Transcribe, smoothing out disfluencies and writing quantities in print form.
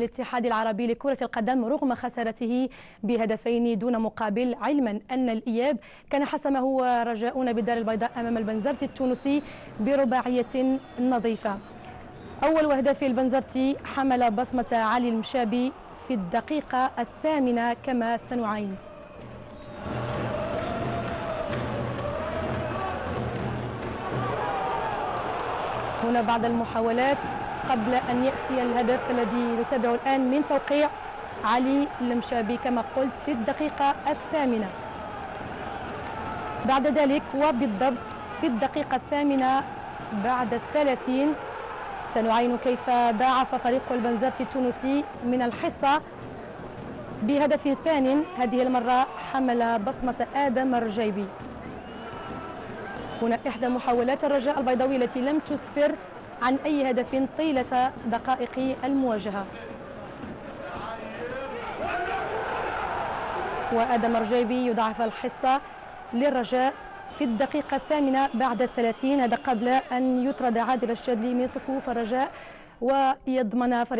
الاتحاد العربي لكرة القدم رغم خسارته بهدفين دون مقابل، علما أن الإياب كان حسمه رجاؤون بالدار البيضاء أمام البنزرتي التونسي برباعية نظيفة. أول هدف البنزرتي حمل بصمة علي المشابي في الدقيقة 8 كما سنعاين. هنا بعض المحاولات قبل أن يأتي الهدف الذي نتابعه الآن من توقيع علي المشابي كما قلت في الدقيقة 8. بعد ذلك وبالضبط في الدقيقة 8 بعد 30 سنعاين كيف ضاعف فريق البنزرتي التونسي من الحصة بهدف ثان، هذه المرة حمل بصمة آدم الرجيبي. هنا إحدى محاولات الرجاء البيضاوي التي لم تسفر عن أي هدف طيلة دقائق المواجهة. وآدم الرجيبي يضاعف الحصة للرجاء في الدقيقة 8 بعد 30، هذا قبل أن يطرد عادل الشاذلي من صفوف الرجاء ويضمن فريق